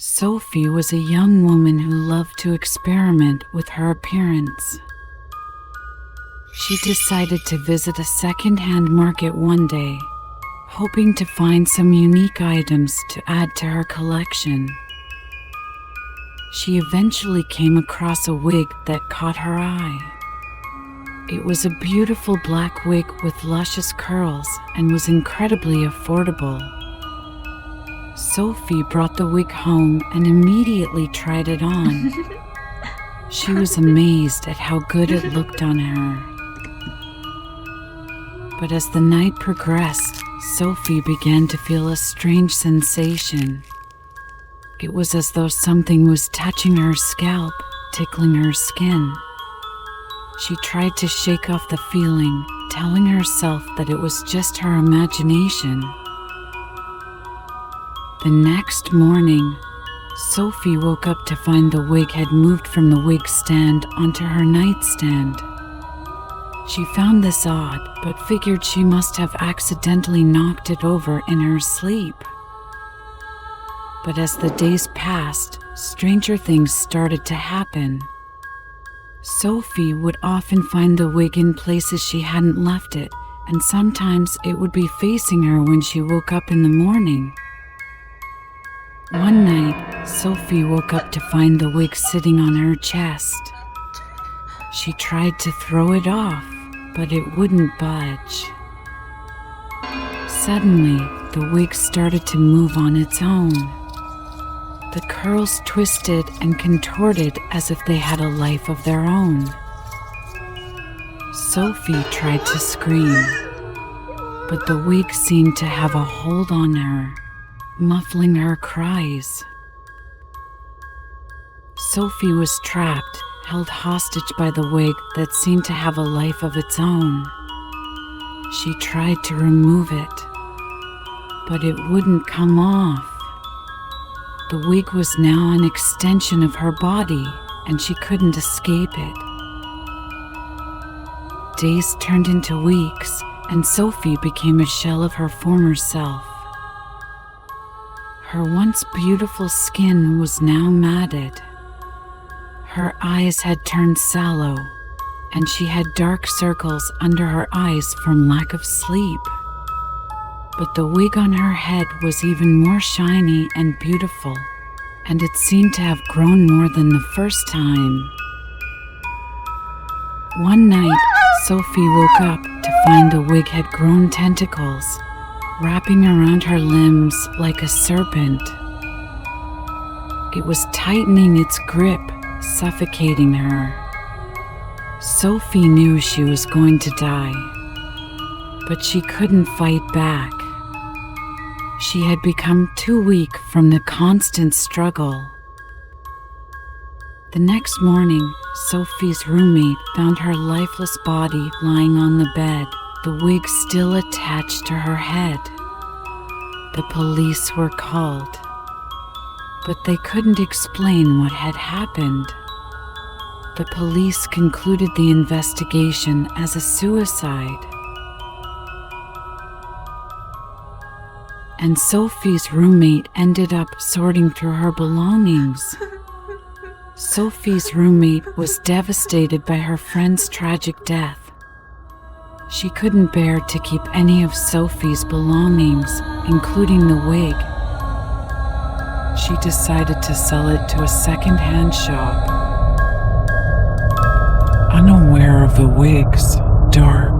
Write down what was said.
Sophie was a young woman who loved to experiment with her appearance. She decided to visit a second-hand market one day, hoping to find some unique items to add to her collection. She eventually came across a wig that caught her eye. It was a beautiful black wig with luscious curls and was incredibly affordable. Sophie brought the wig home and immediately tried it on. She was amazed at how good it looked on her. But as the night progressed, Sophie began to feel a strange sensation. It was as though something was touching her scalp, tickling her skin. She tried to shake off the feeling, telling herself that it was just her imagination. The next morning, Sophie woke up to find the wig had moved from the wig stand onto her nightstand. She found this odd, but figured she must have accidentally knocked it over in her sleep. But as the days passed, stranger things started to happen. Sophie would often find the wig in places she hadn't left it, and sometimes it would be facing her when she woke up in the morning. One night, Sophie woke up to find the wig sitting on her chest. She tried to throw it off, but it wouldn't budge. Suddenly, the wig started to move on its own. The curls twisted and contorted as if they had a life of their own. Sophie tried to scream, but the wig seemed to have a hold on her, muffling her cries. Sophie was trapped, held hostage by the wig that seemed to have a life of its own. She tried to remove it, but it wouldn't come off. The wig was now an extension of her body, and she couldn't escape it. Days turned into weeks, and Sophie became a shell of her former self. Her once beautiful skin was now matted. Her eyes had turned sallow, and she had dark circles under her eyes from lack of sleep. But the wig on her head was even more shiny and beautiful, and it seemed to have grown more than the first time. One night, Sophie woke up to find the wig had grown tentacles, wrapping around her limbs like a serpent. It was tightening its grip, suffocating her. Sophie knew she was going to die, but she couldn't fight back. She had become too weak from the constant struggle. The next morning, Sophie's roommate found her lifeless body lying on the bed, the wig still attached to her head. The police were called, but they couldn't explain what had happened. The police concluded the investigation as a suicide. And Sophie's roommate ended up sorting through her belongings. Sophie's roommate was devastated by her friend's tragic death. She couldn't bear to keep any of Sophie's belongings, including the wig. She decided to sell it to a second-hand shop. Unaware of the wig's dark